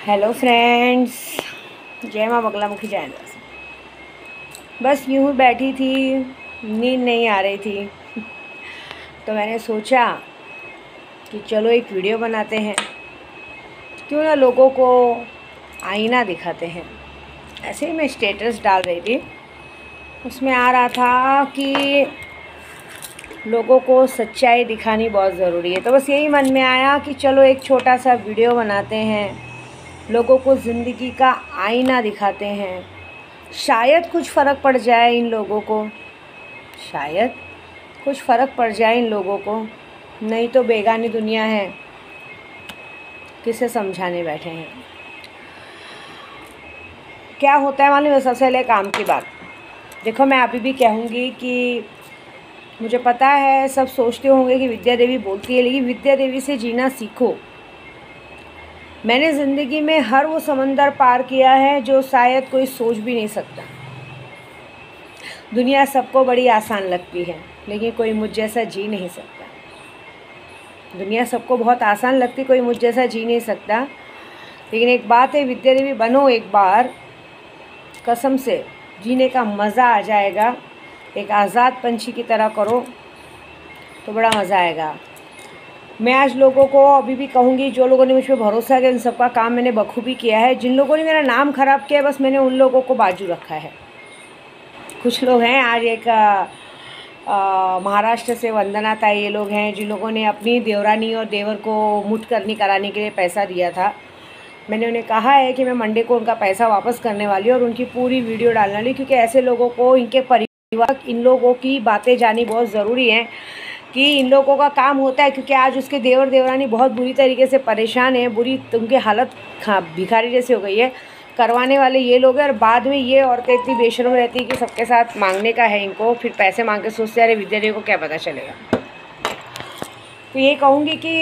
Hello friends, जय माँ बगलामुखी जय दास। बस यूँ ही बैठी थी, नींद नहीं आ रही थी तो मैंने सोचा कि चलो एक वीडियो बनाते हैं, क्यों ना लोगों को आईना दिखाते हैं। ऐसे ही मैं स्टेटस डाल रही थी, उसमें आ रहा था कि लोगों को सच्चाई दिखानी बहुत ज़रूरी है। तो बस यही मन में आया कि चलो एक छोटा सा वीडियो बनाते हैं, लोगों को ज़िंदगी का आईना दिखाते हैं। शायद कुछ फ़र्क पड़ जाए इन लोगों को, शायद कुछ फ़र्क पड़ जाए इन लोगों को, नहीं तो बेगानी दुनिया है, किसे समझाने बैठे हैं। क्या होता है मालूम है? सबसे पहले काम की बात देखो, मैं अभी भी कहूँगी कि मुझे पता है सब सोचते होंगे कि विद्या देवी बोलती है, लेकिन विद्या देवी से जीना सीखो। मैंने ज़िंदगी में हर वो समंदर पार किया है जो शायद कोई सोच भी नहीं सकता। दुनिया सबको बड़ी आसान लगती है, लेकिन कोई मुझ जैसा जी नहीं सकता। दुनिया सबको बहुत आसान लगती, कोई मुझ जैसा जी नहीं सकता। लेकिन एक बात है, विद्या देवी बनो एक बार, कसम से जीने का मज़ा आ जाएगा। एक आज़ाद पंछी की तरह करो तो बड़ा मज़ा आएगा। मैं आज लोगों को अभी भी कहूँगी, जो लोगों ने मुझ पर भरोसा किया, इन सबका काम मैंने बखूबी किया है। जिन लोगों ने मेरा नाम ख़राब किया है, बस मैंने उन लोगों को बाजू रखा है। कुछ लोग हैं, आज एक महाराष्ट्र से वंदना ताई, ये लोग हैं जिन लोगों ने अपनी देवरानी और देवर को मुठ करनी कराने के लिए पैसा दिया था। मैंने उन्हें कहा है कि मैं मंडे को उनका पैसा वापस करने वाली हूँ और उनकी पूरी वीडियो डालने वाली, क्योंकि ऐसे लोगों को, इनके परिवार, इन लोगों की बातें जानी बहुत ज़रूरी हैं कि इन लोगों का काम होता है। क्योंकि आज उसके देवर देवरानी बहुत बुरी तरीके से परेशान है, उनकी हालत भिखारी जैसी हो गई है। करवाने वाले ये लोग हैं और बाद में ये औरतें इतनी बेशर्म रहती है कि सबके साथ मांगने का है इनको, फिर पैसे मांग के सोचते अरे विद्या देवी को क्या पता चलेगा। तो ये कहूँगी कि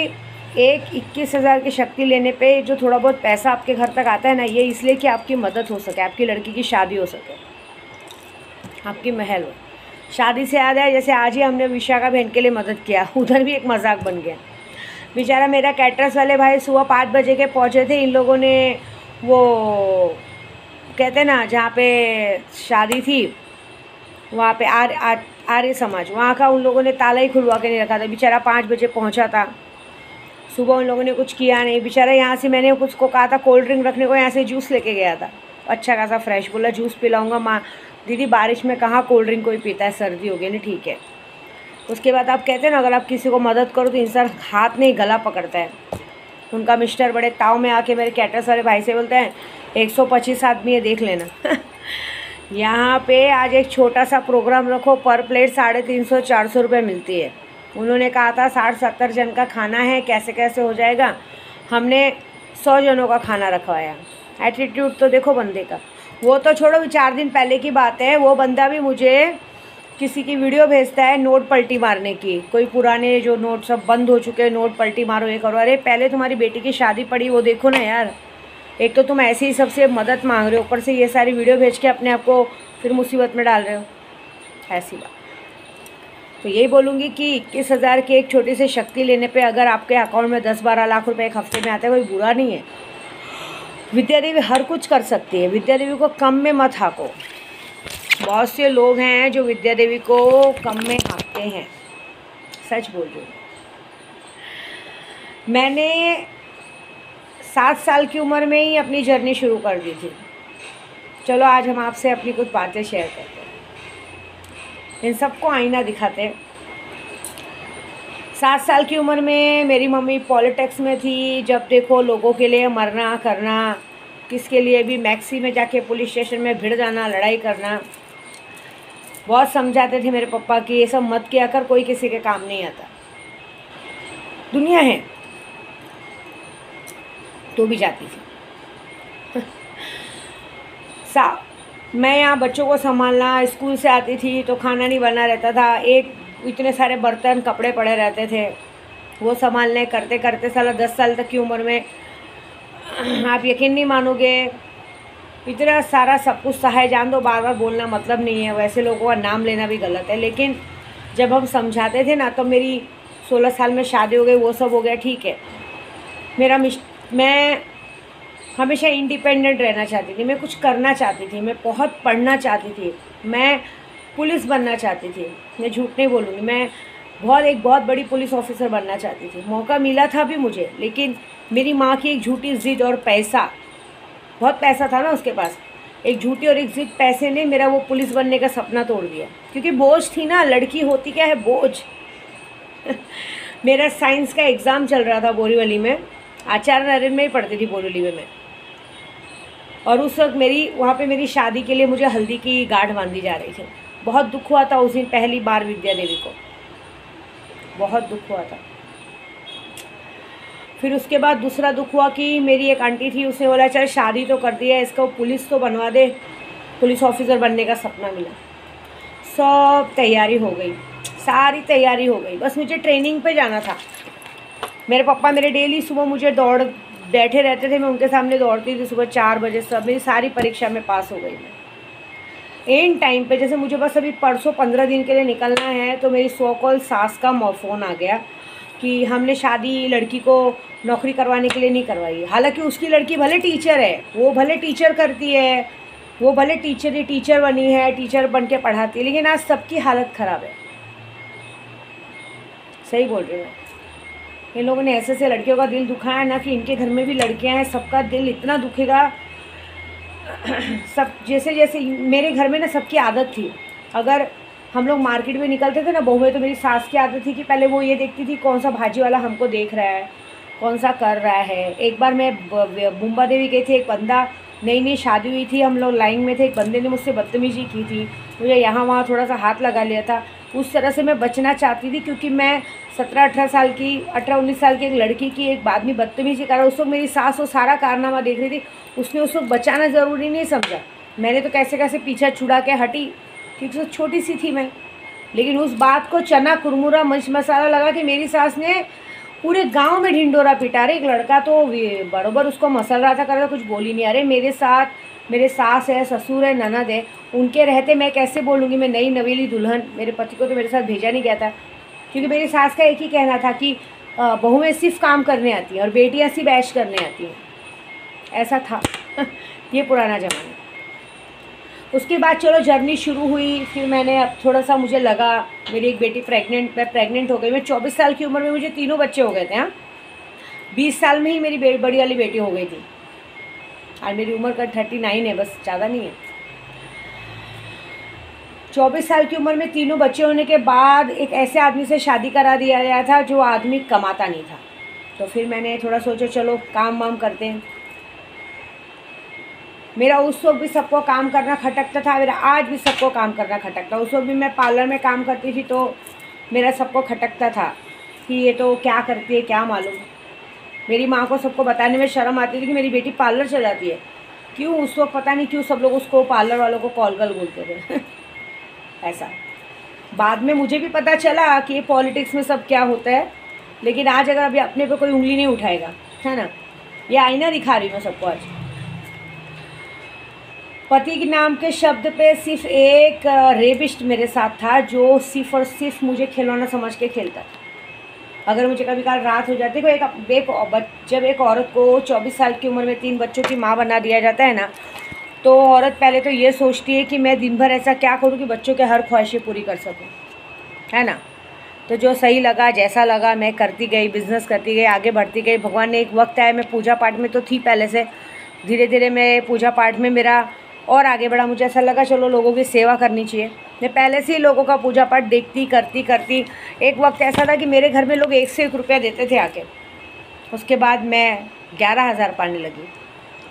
एक 21,000 की शक्ति लेने पे जो थोड़ा बहुत पैसा आपके घर तक आता है ना, ये इसलिए कि आपकी मदद हो सके, आपकी लड़की की शादी हो सके, आपकी महल हो। शादी से याद है, जैसे आज ही हमने विशाखा बहन के लिए मदद किया, उधर भी एक मजाक बन गया। बेचारा मेरा कैटरस वाले भाई सुबह 5 बजे के पहुँचे थे। इन लोगों ने वो कहते ना, जहाँ पे शादी थी वहाँ पे आर्य समाज, वहाँ का उन लोगों ने ताला ही खुलवा के नहीं रखा था। बेचारा 5 बजे पहुँचा था। सुबह उन लोगों ने कुछ किया नहीं। बेचारा यहाँ से, मैंने उसको कहा था कोल्ड ड्रिंक रखने को, यहाँ से जूस लेके गया था, अच्छा खासा फ्रेश। बोला जूस पिलाऊंगा। माँ दीदी बारिश में कहाँ कोल्ड ड्रिंक कोई पीता है, सर्दी हो गई ना, ठीक है। उसके बाद आप कहते हैं ना, अगर आप किसी को मदद करो तो इंसान हाथ नहीं गला पकड़ता है। उनका मिस्टर बड़े ताव में आके मेरे कैटरस वाले भाई से बोलते हैं 125 आदमी है, देख लेना यहाँ पे आज एक छोटा सा प्रोग्राम रखो, पर प्लेट 350-400 रुपये मिलती है। उन्होंने कहा था 60-70 जन का खाना है, कैसे कैसे हो जाएगा। हमने 100 जनों का खाना रखवाया। एटीट्यूड तो देखो बंदे का। वो तो छोड़ो, 4 दिन पहले की बात है, वो बंदा भी मुझे किसी की वीडियो भेजता है नोट पलटी मारने की। कोई पुराने जो नोट सब बंद हो चुके हैं, नोट पलटी मारो, ये करो। अरे पहले तुम्हारी बेटी की शादी पड़ी, वो देखो ना यार। एक तो तुम ऐसे ही सबसे मदद मांग रहे हो, ऊपर से ये सारी वीडियो भेज के अपने आप को फिर मुसीबत में डाल रहे हो, ऐसी बात। तो यही बोलूँगी कि 21,000 की एक छोटी सी शक्ति लेने पे अगर आपके अकाउंट में 10-12 लाख रुपए एक हफ्ते में आते हैं, कोई बुरा नहीं है। विद्या देवी हर कुछ कर सकती है, विद्या देवी को कम में मत हाको। बहुत से लोग हैं जो विद्या देवी को कम में हाँकते हैं, सच बोल रही हूँ। मैंने 7 साल की उम्र में ही अपनी जर्नी शुरू कर दी थी। चलो आज हम आपसे अपनी कुछ बातें शेयर करते हैं, इन सबको आईना दिखाते हैं। 7 साल की उम्र में मेरी मम्मी पॉलिटिक्स में थी। जब देखो लोगों के लिए मरना करना, किसके लिए भी मैक्सी में जाके पुलिस स्टेशन में भिड़ जाना, लड़ाई करना। बहुत समझाते थे मेरे पापा कि ये सब मत किया कर, कोई किसी के काम नहीं आता। दुनिया है तो भी जाती थी। मैं यहाँ बच्चों को संभालना, स्कूल से आती थी तो खाना नहीं बना रहता था, एक इतने सारे बर्तन कपड़े पड़े रहते थे, वो संभालने करते करते साला 10 साल तक की उम्र में आप यकीन नहीं मानोगे, इतना सारा सब कुछ सहाय। जान दो, बार बार बोलना मतलब नहीं है, वैसे लोगों का नाम लेना भी गलत है। लेकिन जब हम समझाते थे ना, तो मेरी 16 साल में शादी हो गई, वो सब हो गया, ठीक है। मैं हमेशा इंडिपेंडेंट रहना चाहती थी, मैं कुछ करना चाहती थी, मैं बहुत पढ़ना चाहती थी, मैं पुलिस बनना चाहती थी, मैं झूठ नहीं बोलूँगी, मैं एक बहुत बड़ी पुलिस ऑफिसर बनना चाहती थी। मौका मिला था भी मुझे, लेकिन मेरी माँ की एक झूठी ज़िद और पैसा, बहुत पैसा था ना उसके पास, एक झूठी और एक ज़िद पैसे ने मेरा वो पुलिस बनने का सपना तोड़ दिया। क्योंकि बोझ थी ना, लड़की होती क्या है, बोझ। मेरा साइंस का एग्ज़ाम चल रहा था बोरीवली में, आचार्य नरेंद्र में ही पढ़ती थी बोरीवली में मैं। और उस वक्त वहाँ पे मेरी शादी के लिए मुझे हल्दी की गांठ बांधी जा रही थी। बहुत दुख हुआ था उस दिन, पहली बार विद्या देवी को बहुत दुख हुआ था। फिर उसके बाद दूसरा दुख हुआ कि मेरी एक आंटी थी, उसने बोला चल शादी तो कर दिया, इसको पुलिस तो बनवा दे, पुलिस ऑफिसर बनने का सपना मिला। सब तैयारी हो गई, सारी तैयारी हो गई, बस मुझे ट्रेनिंग पे जाना था। मेरे पापा मेरे डेली सुबह मुझे बैठे रहते थे, मैं उनके सामने दौड़ती थी सुबह 4 बजे। सब मेरी सारी परीक्षा में पास हो गई मैं एंड टाइम पे। जैसे मुझे बस अभी परसों 15 दिन के लिए निकलना है, तो मेरी सो कॉल सास का फ़ोन आ गया कि हमने शादी लड़की को नौकरी करवाने के लिए नहीं करवाई। हालांकि उसकी लड़की भले टीचर है, वो भले टीचर करती है, वो भले टीचर बनी है, टीचर बन के पढ़ाती है, लेकिन आज सबकी हालत ख़राब है। सही बोल रही हूँ। इन लोगों ने ऐसे लड़कियों का दिल दुखाया ना कि इनके घर में भी लड़कियां हैं, सबका दिल इतना दुखेगा। सब जैसे मेरे घर में ना सबकी आदत थी, अगर हम लोग मार्केट में निकलते थे ना बहुएं, तो मेरी सास की आदत थी कि पहले वो ये देखती थी कौन सा भाजी वाला हमको देख रहा है, कौन सा कर रहा है। एक बार मैं बुम्बा देवी गई थी, एक बंदा, नई शादी हुई थी, हम लोग लाइन में थे, एक बंदे ने मुझसे बदतमीजी की थी, मुझे यहाँ वहाँ थोड़ा सा हाथ लगा लिया था। उस तरह से मैं बचना चाहती थी, क्योंकि मैं 17-18 साल की, 18-19 साल की एक लड़की की एक आदमी बदतमीजी कर रहा। उस वक्त मेरी सास वो सारा कारनामा देख रही थी, उसने उस वक्त बचाना ज़रूरी नहीं समझा। मैंने तो कैसे कैसे पीछा छुड़ा के हटी, क्योंकि तो छोटी सी थी मैं। लेकिन उस बात को चना कुरमुरा मिर्च मसाला लगा कि मेरी सास ने पूरे गांव में ढिंडोरा पिटा रहे। एक लड़का तो बराबर उसको मसल रहा था, कर रहा, कुछ बोल ही नहीं। अरे मेरे साथ मेरे सास है, ससुर है, ननद है, उनके रहते मैं कैसे बोलूँगी मैं नई नवेली दुल्हन। मेरे पति को तो मेरे साथ भेजा नहीं गया था, क्योंकि मेरी सास का एक ही कहना था कि बहुएं सिर्फ काम करने आती हैं और बेटियां सिर्फ ऐश करने आती हैं। ऐसा था ये पुराना ज़माना। उसके बाद चलो जर्नी शुरू हुई। फिर मैंने अब थोड़ा सा मुझे लगा, मेरी एक बेटी मैं प्रेग्नेंट हो गई। मैं 24 साल की उम्र में मुझे 3 बच्चे हो गए थे। हाँ, 20 साल में ही मेरी बड़ी वाली बेटी हो गई थी, और मेरी उम्र का 39 है, बस ज़्यादा नहीं है। 24 साल की उम्र में 3 बच्चे होने के बाद एक ऐसे आदमी से शादी करा दिया गया था जो आदमी कमाता नहीं था। तो फिर मैंने थोड़ा सोचा चलो काम वाम करते हैं। मेरा उस वक्त भी सबको काम करना खटकता था, मेरा आज भी सबको काम करना खटकता। उस वक्त भी मैं पार्लर में काम करती थी, तो मेरा सबको खटकता था कि ये तो क्या करती है क्या मालूम। मेरी माँ को सबको बताने में शर्म आती थी कि मेरी बेटी पार्लर चलाती है। क्यों उस वक्त पता नहीं क्यों सब लोग उसको, पार्लर वालों को, कॉलगल बोलते थे। ऐसा बाद में मुझे भी पता चला कि ये पॉलिटिक्स में सब क्या होता है। लेकिन आज अगर अभी अपने पे कोई उंगली नहीं उठाएगा, है ना, ये आईना दिखा रही हूँ मैं सबको। आज पति के नाम के शब्द पे सिर्फ एक रेबिस्ट मेरे साथ था, जो सिर्फ और सिर्फ मुझे खिलौना समझ के खेलता था। अगर मुझे कभी कल रात हो जाती है, जब एक औरत को 24 साल की उम्र में 3 बच्चों की माँ बना दिया जाता है ना, तो औरत पहले तो ये सोचती है कि मैं दिन भर ऐसा क्या करूँ कि बच्चों के हर ख्वाहिशें पूरी कर सकूँ, है ना। तो जो सही लगा, जैसा लगा, मैं करती गई, बिज़नेस करती गई, आगे बढ़ती गई। भगवान ने एक वक्त आया, मैं पूजा पाठ में तो थी पहले से, धीरे धीरे मैं पूजा पाठ में मेरा और आगे बढ़ा। मुझे ऐसा लगा चलो लोगों की सेवा करनी चाहिए। मैं पहले से ही लोगों का पूजा पाठ देखती करती एक वक्त ऐसा था कि मेरे घर में लोग 1 से 1 रुपया देते थे आके। उसके बाद मैं 11,000 पाने लगी।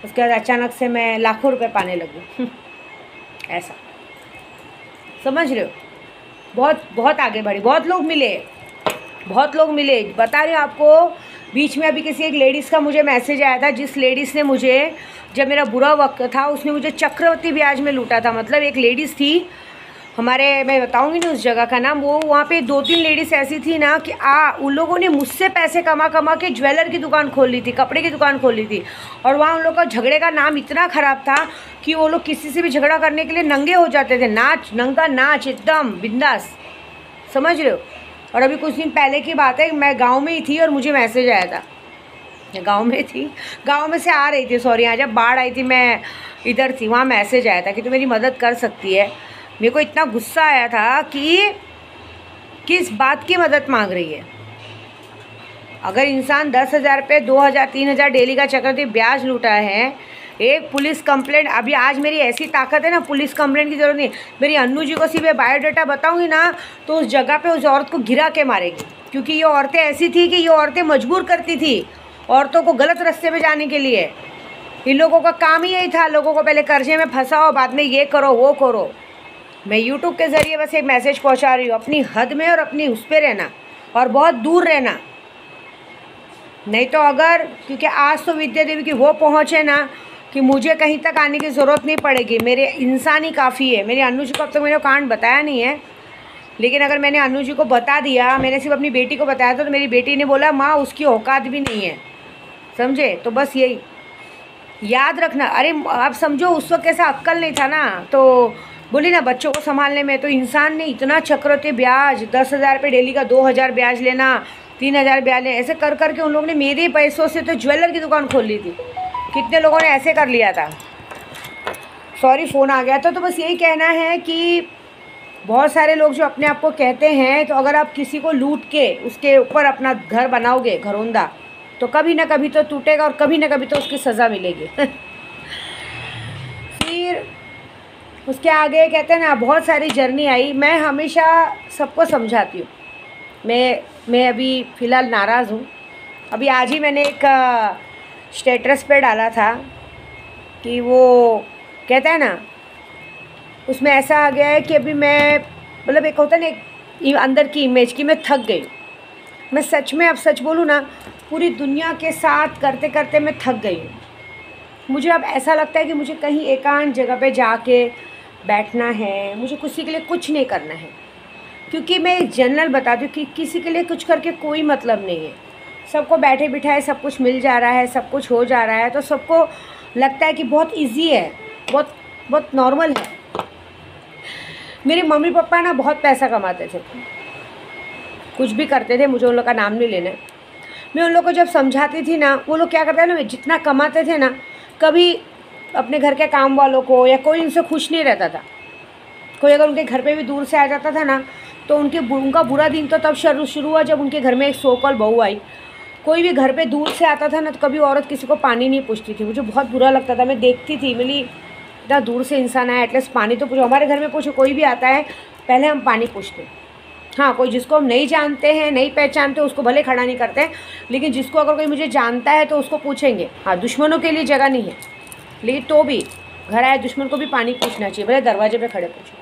उसके बाद अचानक से मैं लाखों रुपए पाने लगी। ऐसा समझ रहे हो। बहुत आगे बढ़ी। बहुत लोग मिले। बता रही हूँ आपको। बीच में अभी किसी एक लेडीज़ का मुझे मैसेज आया था, जिस लेडीज़ ने मुझे, जब मेरा बुरा वक्त था, उसने मुझे चक्रवर्ती ब्याज में लूटा था। मतलब एक लेडीज़ थी हमारे, मैं बताऊंगी नहीं उस जगह का नाम, वो वहाँ पे 2-3 लेडीज़ ऐसी थी ना कि उन लोगों ने मुझसे पैसे कमा के ज्वेलर की दुकान खोल ली थी, कपड़े की दुकान खोल ली थी। और वहाँ उन लोग का झगड़े का नाम इतना ख़राब था कि वो लोग किसी से भी झगड़ा करने के लिए नंगे हो जाते थे। नंगा नाच एकदम बिंदास, समझ रहे हो। और अभी कुछ दिन पहले की बात है, मैं गाँव में ही थी और मुझे मैसेज आया था गांव में थी, गांव में से आ रही थी, सॉरी, यहाँ जब बाढ़ आई थी मैं इधर थी, वहाँ मैसेज आया था कि तू मेरी मदद कर सकती है। मेरे को इतना गुस्सा आया था कि किस बात की मदद मांग रही है। अगर इंसान 10,000 पे 2,000 3,000 डेली का चक्रवृद्धि ब्याज लूटा है, एक पुलिस कंप्लेंट, अभी आज मेरी ऐसी ताकत है ना, पुलिस कंप्लेंट की ज़रूरत नहीं। मेरी अन्नू जी को सिर्फ बायोडाटा बताऊंगी ना तो उस जगह पे उस औरत को गिरा के मारेगी, क्योंकि ये औरतें ऐसी थी कि ये औरतें मजबूर करती थी औरतों को गलत रास्ते पे जाने के लिए। इन लोगों का काम ही यही था, लोगों को पहले कर्जे में फंसाओ, बाद में ये करो वो करो। मैं यूट्यूब के ज़रिए बस एक मैसेज पहुँचा रही हूँ, अपनी हद में और अपनी उस पर रहना और बहुत दूर रहना। नहीं तो अगर, क्योंकि आज तो विद्या देवी की वो पहुँचे ना कि मुझे कहीं तक आने की ज़रूरत नहीं पड़ेगी, मेरे इंसान ही काफ़ी है। मेरी अन्नू जी को अब तक मैंने कांड बताया नहीं है, लेकिन अगर मैंने अन्नू जी को बता दिया, मैंने सिर्फ अपनी बेटी को बताया था, तो मेरी बेटी ने बोला माँ उसकी औकात भी नहीं है, समझे। तो बस यही याद रखना। अरे आप समझो उस वक्त कैसा अक्ल नहीं था ना, तो बोली ना बच्चों को संभालने में, तो इंसान ने इतना चक्रवृद्धि ब्याज 10,000 पे डेली का 2,000 ब्याज लेना, 3,000 ब्याज लेना, ऐसे कर करके उन लोगों ने मेरे पैसों से तो ज्वेलर की दुकान खोल ली थी। कितने लोगों ने ऐसे कर लिया था। सॉरी फ़ोन आ गया था। तो बस यही कहना है कि बहुत सारे लोग जो अपने आप को कहते हैं, तो अगर आप किसी को लूट के उसके ऊपर अपना घर बनाओगे घरौंदा, तो कभी ना कभी तो टूटेगा और कभी ना कभी तो उसकी सज़ा मिलेगी। फिर उसके आगे कहते हैं ना, बहुत सारी जर्नी आई। मैं हमेशा सबको समझाती हूँ। मैं अभी फ़िलहाल नाराज़ हूँ। अभी आज ही मैंने एक स्टेटस पे डाला था कि वो कहता है ना, उसमें ऐसा आ गया है कि अभी मैं, मतलब एक होता है ना एक अंदर की इमेज की, मैं थक गई। मैं सच में, अब सच बोलूँ ना, पूरी दुनिया के साथ करते करते मैं थक गई हूँ। मुझे अब ऐसा लगता है कि मुझे कहीं एकांत जगह पे जाके बैठना है, मुझे किसी के लिए कुछ नहीं करना है। क्योंकि मैं एक जनरल बता दूँ कि किसी के लिए कुछ करके कोई मतलब नहीं है। सबको बैठे बिठाए सब कुछ मिल जा रहा है, सब कुछ हो जा रहा है, तो सबको लगता है कि बहुत इजी है, बहुत बहुत नॉर्मल है। मेरे मम्मी पापा ना बहुत पैसा कमाते थे, कुछ भी करते थे, मुझे उन लोग का नाम नहीं लेना है। मैं उन लोग को जब समझाती थी ना, वो लोग क्या करते हैं ना, जितना कमाते थे ना, कभी अपने घर के काम वालों को या कोई उनसे खुश नहीं रहता था। कोई अगर उनके घर पे भी दूर से आ जाता था ना, तो उनका बुरा दिन तो तब शुरू हुआ जब उनके घर में एक सो कॉल बहू आई। कोई भी घर पे दूर से आता था ना, तो कभी औरत किसी को पानी नहीं पूछती थी। मुझे बहुत बुरा लगता था। मैं देखती थी, मिली इतना दूर से इंसान आया, एटलीस्ट पानी तो पूछो। हमारे घर में पूछो, कोई भी आता है पहले हम पानी पूछते। हाँ, कोई जिसको हम नहीं जानते हैं, नहीं पहचानते, उसको भले खड़ा नहीं करते हैं, लेकिन जिसको अगर कोई मुझे जानता है तो उसको पूछेंगे। हाँ, दुश्मनों के लिए जगह नहीं है, लेकिन तो भी घर आए दुश्मन को भी पानी पूछना चाहिए, भले दरवाजे पे खड़े पूछो।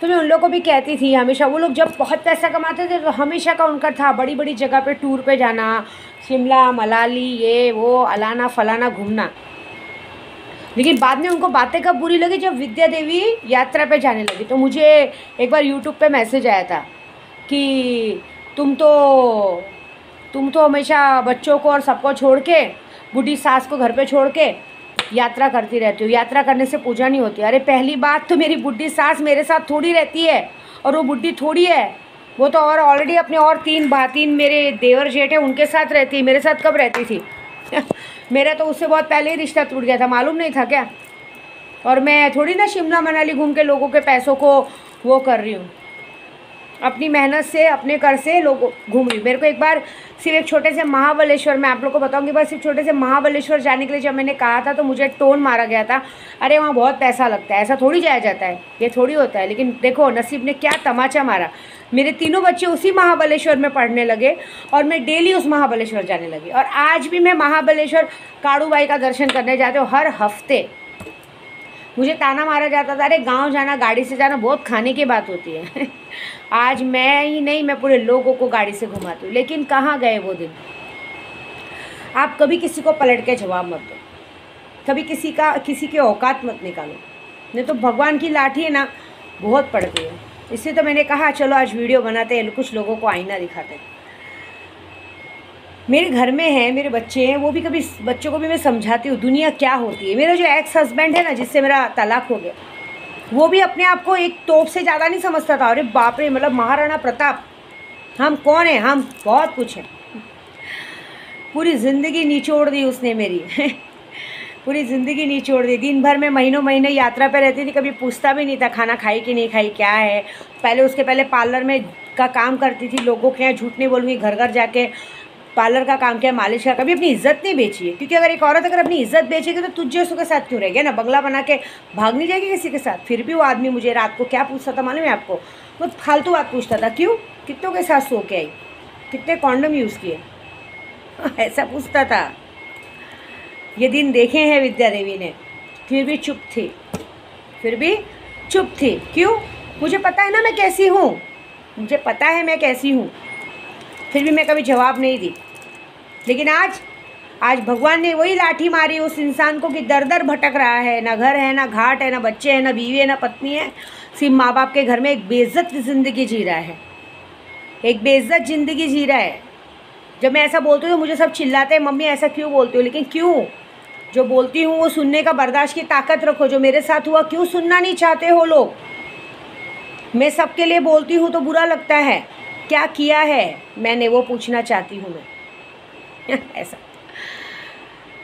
तो मैं उन लोगों को भी कहती थी हमेशा, वो लोग जब बहुत पैसा कमाते थे तो हमेशा का उनका था बड़ी बड़ी जगह पे टूर पे जाना, शिमला मनाली ये वो अलाना फलाना घूमना। लेकिन बाद में उनको बातें कब बुरी लगी, जब विद्या देवी यात्रा पे जाने लगी। तो मुझे एक बार यूट्यूब पे मैसेज आया था कि तुम तो हमेशा बच्चों को और सबको छोड़ के, बूढ़ी सास को घर पे छोड़ के यात्रा करती रहती हो। यात्रा करने से पूजा नहीं होती। अरे पहली बात तो मेरी बुढ़ी सास मेरे साथ थोड़ी रहती है, और वो बुढ़ी थोड़ी है, वो तो और ऑलरेडी अपने और तीन मेरे देवर जेठ है उनके साथ रहती है। मेरे साथ कब रहती थी? मेरा तो उससे बहुत पहले ही रिश्ता टूट गया था, मालूम नहीं था क्या? और मैं थोड़ी ना शिमला मनाली घूम के लोगों के पैसों को वो कर रही हूँ। अपनी मेहनत से, अपने कर से लोग घूम रही हूँ। मेरे को एक बार सिर्फ एक छोटे से महाबलेश्वर, मैं आप लोग को बताऊंगी, बस सिर्फ छोटे से महाबलेश्वर जाने के लिए जब मैंने कहा था तो मुझे टोन मारा गया था, अरे वहाँ बहुत पैसा लगता है, ऐसा थोड़ी जाया जाता है, ये थोड़ी होता है। लेकिन देखो नसीब ने क्या तमाचा मारा, मेरे तीनों बच्चे उसी महाबलेश्वर में पढ़ने लगे और मैं डेली उस महाबलेश्वर जाने लगी। और आज भी मैं महाबलेश्वर काड़ूबाई का दर्शन करने जाती हूँ हर हफ्ते। मुझे ताना मारा जाता था, अरे गांव जाना, गाड़ी से जाना बहुत खाने की बात होती है। आज मैं ही नहीं, मैं पूरे लोगों को गाड़ी से घुमाती हूँ। लेकिन कहाँ गए वो दिन? आप कभी किसी को पलट के जवाब मत दो, कभी किसी की औकात मत निकालो, नहीं तो भगवान की लाठी है ना बहुत पड़ती है। इसलिए तो मैंने कहा चलो आज वीडियो बनाते हैं, कुछ लोगों को आईना दिखाते हैं। मेरे घर में है, मेरे बच्चे हैं, वो भी कभी बच्चों को भी मैं समझाती हूँ दुनिया क्या होती है। मेरा जो एक्स हस्बैंड है ना, जिससे मेरा तलाक हो गया, वो भी अपने आप को एक तोप से ज़्यादा नहीं समझता था। अरे बाप रे, मतलब महाराणा प्रताप, हम कौन है, हम बहुत कुछ हैं। पूरी ज़िंदगी निचोड़ दी उसने मेरी पूरी ज़िंदगी निचोड़ दी। दिन भर में महीनों महीने यात्रा पे रहती थी, कभी पूछता भी नहीं था खाना खाई कि नहीं खाई, क्या है। पहले उसके पहले पार्लर में का काम करती थी, लोगों के यहाँ झूठ नहीं बोलूँगी, घर घर जाके पार्लर का काम किया, मालिश का। कभी अपनी इज्जत नहीं बेची है, क्योंकि अगर एक औरत अगर अपनी इज्जत बेचेगी तो तुझे उसके साथ क्यों रहेगी ना, बंगला बना के भाग नहीं जाएगी किसी के साथ। फिर भी वो आदमी मुझे रात को क्या पूछता था मालूम है आपको? वो फालतू बात पूछता था, क्यों, कितनों के साथ सो के आई, कितने कॉन्डम यूज़ किए ऐसा पूछता था। ये दिन देखे हैं विद्या देवी ने, फिर भी चुप थी, फिर भी चुप थी। क्यों? मुझे पता है ना मैं कैसी हूँ, मुझे पता है मैं कैसी हूँ, फिर भी मैं कभी जवाब नहीं दी। लेकिन आज भगवान ने वही लाठी मारी उस इंसान को कि दर दर भटक रहा है, ना घर है, ना घाट है, ना बच्चे हैं, ना बीवी है, ना पत्नी है, सिर्फ माँ बाप के घर में एक बेइज्जत ज़िंदगी जी रहा है, एक बेइज्जत ज़िंदगी जी रहा है। जब मैं ऐसा बोलती हूँ तो मुझे सब चिल्लाते हैं, मम्मी ऐसा क्यों बोलती हो? लेकिन क्यों? जो बोलती हूँ वो सुनने का बर्दाश्त की ताकत रखो। जो मेरे साथ हुआ क्यों सुनना नहीं चाहते हो लोग? मैं सबके लिए बोलती हूँ तो बुरा लगता है, क्या किया है मैंने वो पूछना चाहती हूँ मैं ऐसा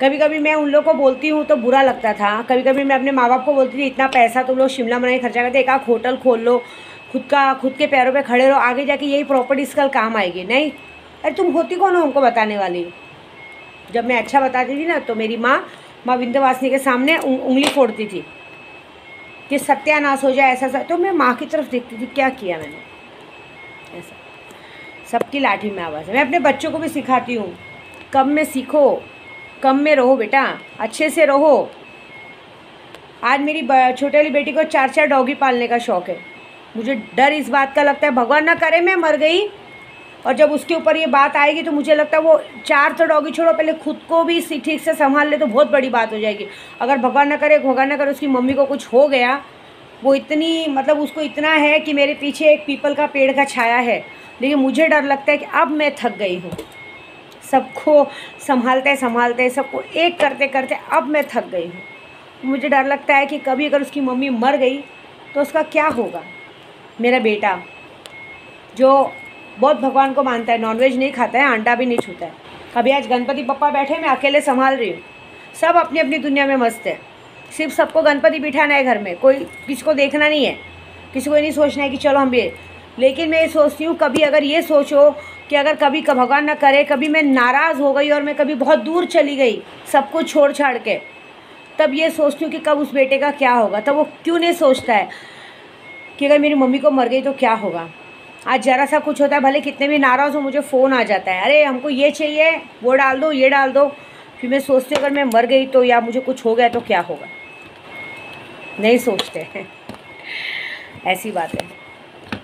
कभी कभी मैं उन लोग को बोलती हूँ तो बुरा लगता था। कभी कभी मैं अपने माँ बाप को बोलती थी इतना पैसा तुम लोग शिमला मनाली खर्चा करते, एक आध होटल खोल लो, खुद के पैरों पे खड़े रहो, आगे जाके यही प्रॉपर्टीज कल काम आएगी। नहीं, अरे तुम होती कौन हो हमको बताने वाली? जब मैं अच्छा बताती थी ना तो मेरी माँ विंध्यवासिनी के सामने उंगली फोड़ती थी कि सत्यानाश हो जाए ऐसा। तो मैं माँ की तरफ देखती थी, क्या किया मैंने ऐसा। सबकी लाठी में आवाज़ है। मैं अपने बच्चों को भी सिखाती हूँ, कम में सीखो, कम में रहो बेटा, अच्छे से रहो। आज मेरी छोटी वाली बेटी को 4 डॉगी पालने का शौक़ है। मुझे डर इस बात का लगता है, भगवान ना करे मैं मर गई और जब उसके ऊपर ये बात आएगी तो मुझे लगता है वो 4 तो डॉगी छोड़ो, पहले खुद को भी ठीक से संभाल ले तो बहुत बड़ी बात हो जाएगी। अगर भगवान ना करे उसकी मम्मी को कुछ हो गया, वो इतनी मतलब उसको इतना है कि मेरे पीछे एक पीपल का पेड़ का छाया है। लेकिन मुझे डर लगता है कि अब मैं थक गई हूँ, सबको संभालते सबको एक करते करते अब मैं थक गई हूँ। मुझे डर लगता है कि कभी अगर उसकी मम्मी मर गई तो उसका क्या होगा। मेरा बेटा जो बहुत भगवान को मानता है, नॉनवेज नहीं खाता है, अंडा भी नहीं छूता है। अभी आज गणपति बप्पा बैठे, मैं अकेले संभाल रही हूँ, सब अपनी अपनी दुनिया में मस्त है। सिर्फ सबको गणपति बिठाना है घर में, कोई किसी को देखना नहीं है, किसी को नहीं सोचना है कि चलो हम ये। लेकिन मैं ये सोचती हूँ कभी अगर ये सोचो कि अगर कभी भगवान ना करे कभी मैं नाराज़ हो गई और मैं कभी बहुत दूर चली गई सब कुछ छोड़ छाड़ के, तब ये सोचती हूँ कि कब उस बेटे का क्या होगा। तब वो क्यों नहीं सोचता है कि अगर मेरी मम्मी को मर गई तो क्या होगा। आज ज़रा सा कुछ होता है, भले कितने भी नाराज़ हो, मुझे फ़ोन आ जाता है, अरे हमको ये चाहिए, वो डाल दो, ये डाल दो। फिर मैं सोचती हूँ अगर मैं मर गई तो या मुझे कुछ हो गया तो क्या होगा। नहीं सोचते हैं, ऐसी बात है।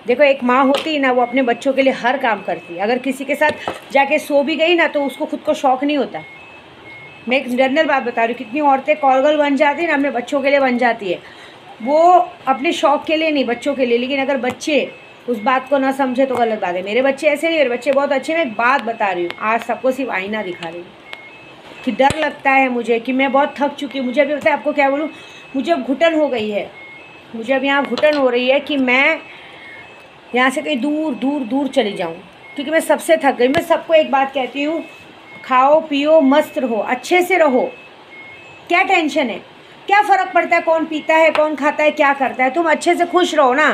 देखो एक माँ होती है ना, वो अपने बच्चों के लिए हर काम करती है। अगर किसी के साथ जाके सो भी गई ना तो उसको खुद को शौक़ नहीं होता। मैं एक जनरल बात बता रही हूँ, कितनी औरतें कॉलगर्ल बन जाती है ना, अपने बच्चों के लिए बन जाती है, वो अपने शौक़ के लिए नहीं, बच्चों के लिए। लेकिन अगर बच्चे उस बात को ना समझे तो गलत बात है। मेरे बच्चे ऐसे नहीं, मेरे बच्चे बहुत अच्छे। मैं एक बात बता रही हूँ, आज सबको सिर्फ आईना दिखा रही हूँ कि डर लगता है मुझे कि मैं बहुत थक चुकी हूँ। मुझे अभी पता है आपको क्या बोलूँ, मुझे अब घुटन हो गई है, मुझे अब यहाँ घुटन हो रही है कि मैं यहाँ से कहीं दूर दूर दूर चली जाऊँ, क्योंकि मैं सबसे थक गई। मैं सबको एक बात कहती हूँ, खाओ पियो मस्त रहो, अच्छे से रहो, क्या टेंशन है, क्या फ़र्क पड़ता है कौन पीता है, कौन खाता है, क्या करता है। तुम अच्छे से खुश रहो ना,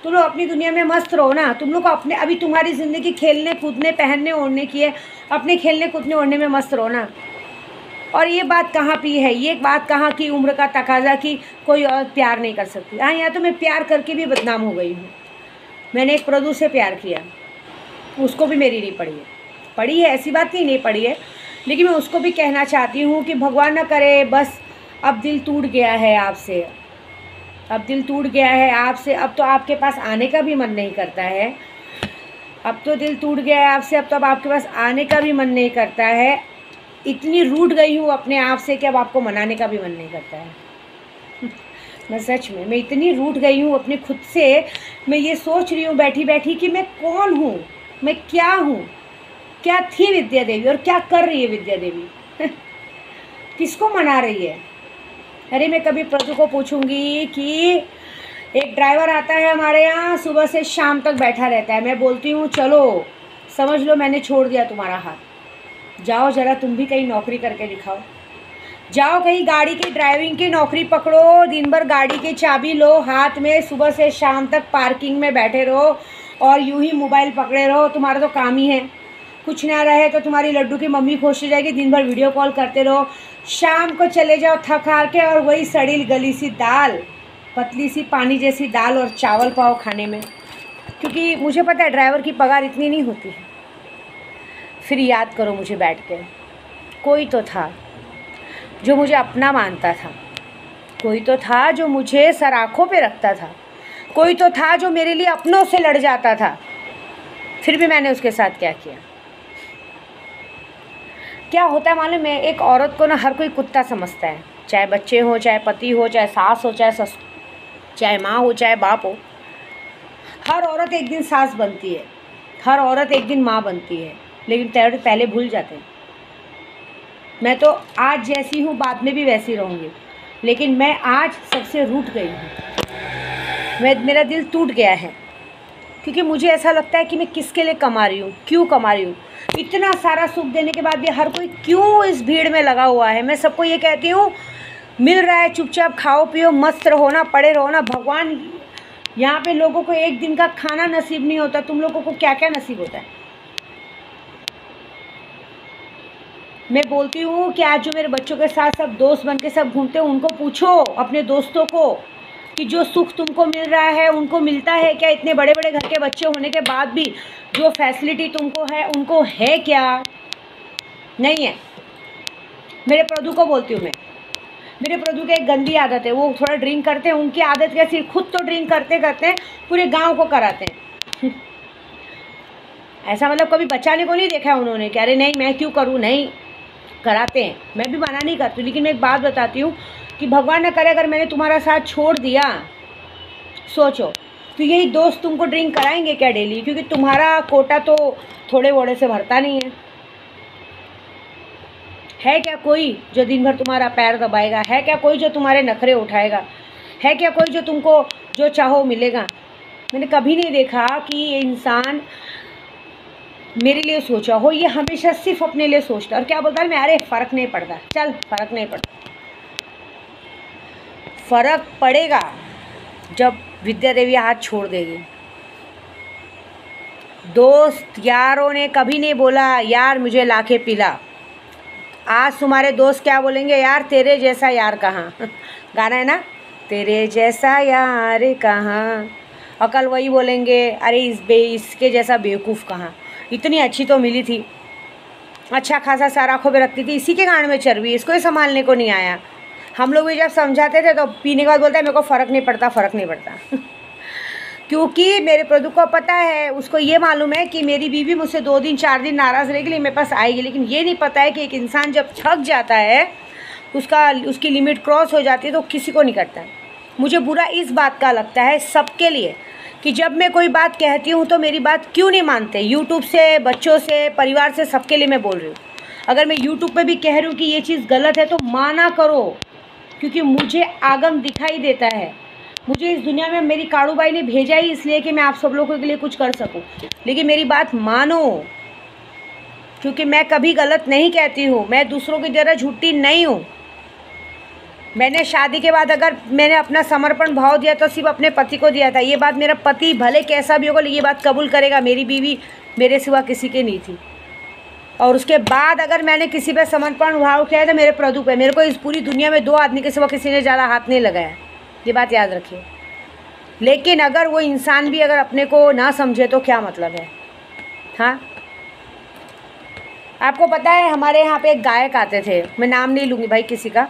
तुम लोग अपनी दुनिया में मस्त रहो ना। तुम लोग को अपने, अभी तुम्हारी ज़िंदगी खेलने कूदने पहनने ओढ़ने की है, अपने खेलने कूदने ओढ़ने में मस्त रहो ना। और ये बात कहाँ की है, ये बात कहाँ की उम्र का तकाजा कि कोई और प्यार नहीं कर सकती। हाँ, यहाँ तो मैं प्यार करके भी बदनाम हो गई हूँ। मैंने एक प्रदू से प्यार किया, उसको भी मेरी नहीं पड़ी है, ऐसी बात नहीं पड़ी है। लेकिन मैं उसको भी कहना चाहती हूँ कि भगवान ना करे, बस अब दिल टूट गया है आपसे, अब दिल टूट गया है आपसे, अब तो आपके पास आने का भी मन नहीं करता है। अब तो दिल टूट गया है आपसे, अब तो अब आपके पास आने का भी मन नहीं करता है। इतनी रूठ गई हूँ अपने आप से कि अब आपको मनाने का भी मन नहीं करता है। मैं सच में, मैं इतनी रूठ गई हूँ अपने खुद से। मैं ये सोच रही हूँ बैठी बैठी कि मैं कौन हूँ, मैं क्या हूँ, क्या थी विद्या देवी और क्या कर रही है विद्या देवी किसको मना रही है। अरे मैं कभी प्रभु को पूछूंगी कि एक ड्राइवर आता है हमारे यहाँ, सुबह से शाम तक बैठा रहता है। मैं बोलती हूँ चलो समझ लो मैंने छोड़ दिया तुम्हारा हाथ, जाओ ज़रा तुम भी कहीं नौकरी करके दिखाओ, जाओ कहीं गाड़ी की ड्राइविंग की नौकरी पकड़ो, दिन भर गाड़ी की चाबी लो हाथ में, सुबह से शाम तक पार्किंग में बैठे रहो और यूं ही मोबाइल पकड़े रहो। तुम्हारा तो काम ही है। कुछ ना रहे तो तुम्हारी लड्डू की मम्मी खुश हो जाएगी, दिन भर वीडियो कॉल करते रहो, शाम को चले जाओ थक हार के और वही सड़ी गली सी दाल, पतली सी पानी जैसी दाल और चावल पाओ खाने में। क्योंकि मुझे पता है ड्राइवर की पगार इतनी नहीं होती है। फिर याद करो मुझे बैठ के, कोई तो था जो मुझे अपना मानता था, कोई तो था जो मुझे सर आँखों पे रखता था, कोई तो था जो मेरे लिए अपनों से लड़ जाता था। फिर भी मैंने उसके साथ क्या किया। क्या होता है मालूम है, एक औरत को ना हर कोई कुत्ता समझता है, चाहे बच्चे हो, चाहे पति हो, चाहे सास हो, चाहे माँ हो, चाहे बाप हो। हर औरत एक दिन सास बनती है, हर औरत एक दिन माँ बनती है, लेकिन पहले भूल जाते हैं। मैं तो आज जैसी हूँ बाद में भी वैसी रहूँगी, लेकिन मैं आज सबसे रूठ गई हूँ। मेरा दिल टूट गया है, क्योंकि मुझे ऐसा लगता है कि मैं किसके लिए कमा रही हूँ, क्यों कमा रही हूँ। इतना सारा सुख देने के बाद भी हर कोई क्यों इस भीड़ में लगा हुआ है। मैं सबको ये कहती हूँ, मिल रहा है चुपचाप खाओ पियो मस्त रहो ना, पड़े रहो ना। भगवान यहाँ पे लोगों को एक दिन का खाना नसीब नहीं होता, तुम लोगों को क्या क्या नसीब होता है। मैं बोलती हूँ कि आज जो मेरे बच्चों के साथ सब दोस्त बन के सब घूमते हैं, उनको पूछो अपने दोस्तों को कि जो सुख तुमको मिल रहा है उनको मिलता है क्या? इतने बड़े बड़े घर के बच्चे होने के बाद भी जो फैसिलिटी तुमको है उनको है क्या? नहीं है। मेरे प्रदू को बोलती हूँ मैं, मेरे प्रदू की एक गंदी आदत है, वो थोड़ा ड्रिंक करते हैं। उनकी आदत कैसी, खुद तो ड्रिंक करते करते पूरे गांव को कराते हैं। ऐसा मतलब कभी बचाने को नहीं देखा है उन्होंने कि अरे नहीं मैं क्यों करूँ, नहीं कराते हैं। मैं भी मना नहीं करती, लेकिन मैं एक बात बताती हूँ कि भगवान न करे अगर मैंने तुम्हारा साथ छोड़ दिया, सोचो तो यही दोस्त तुमको ड्रिंक कराएंगे क्या डेली? क्योंकि तुम्हारा कोटा तो थोड़े वोड़े से भरता नहीं है क्या कोई जो दिन भर तुम्हारा पैर दबाएगा? है क्या कोई जो तुम्हारे नखरे उठाएगा? है क्या कोई जो तुमको जो चाहो मिलेगा? मैंने कभी नहीं देखा कि ये इंसान मेरे लिए सोचा हो। ये हमेशा सिर्फ अपने लिए सोचता है। और क्या बोलता है मैं, अरे फ़र्क नहीं पड़ता, चल फ़र्क नहीं पड़ता। फ़र्क पड़ेगा जब विद्या देवी हाथ छोड़ देगी। दोस्त यारों ने कभी नहीं बोला यार मुझे लाके पिला। आज तुम्हारे दोस्त क्या बोलेंगे, यार तेरे जैसा यार कहाँ। गाना है ना, तेरे जैसा यार कहाँ। और कल वही बोलेंगे अरे इसके जैसा बेवकूफ़ कहाँ। इतनी अच्छी तो मिली थी, अच्छा खासा सारा आँखों पे रखती थी, इसी के गांड में चर्बी, इसको ही संभालने को नहीं आया। हम लोग भी जब समझाते थे तो पीने के बाद बोलता है मेरे को फ़र्क नहीं पड़ता, फ़र्क नहीं पड़ता। क्योंकि मेरे प्रदू को पता है, उसको ये मालूम है कि मेरी बीवी मुझसे 2 दिन 4 दिन नाराज़ रहेगी लेकिन मेरे पास आएगी। लेकिन ये नहीं पता है कि एक इंसान जब थक जाता है, उसकी लिमिट क्रॉस हो जाती है तो किसी को नहीं करता है। मुझे बुरा इस बात का लगता है सबके लिए कि जब मैं कोई बात कहती हूँ तो मेरी बात क्यों नहीं मानते। यूट्यूब से, बच्चों से, परिवार से, सबके लिए मैं बोल रही हूँ। अगर मैं यूट्यूब पे भी कह रही हूँ कि ये चीज़ गलत है तो माना करो, क्योंकि मुझे आगम दिखाई देता है। मुझे इस दुनिया में मेरी काड़ूबाई ने भेजा ही इसलिए कि मैं आप सब लोगों के लिए कुछ कर सकूं। लेकिन मेरी बात मानो, क्योंकि मैं कभी गलत नहीं कहती हूँ, मैं दूसरों की तरह झूठी नहीं हूँ। मैंने शादी के बाद अगर मैंने अपना समर्पण भाव दिया तो सिर्फ अपने पति को दिया था। ये बात मेरा पति भले कैसा भी होगा ये बात कबूल करेगा, मेरी बीवी मेरे सिवा किसी की नहीं थी। और उसके बाद अगर मैंने किसी पे समर्पण भाव किया है तो मेरे प्रदू पे। मेरे को इस पूरी दुनिया में 2 आदमी के सिवा किसी ने ज़्यादा हाथ नहीं लगाया, ये बात याद रखिए। लेकिन अगर वो इंसान भी अगर अपने को ना समझे तो क्या मतलब है। हाँ, आपको पता है हमारे यहाँ पे एक गायक आते थे, मैं नाम नहीं लूँगी भाई किसी का,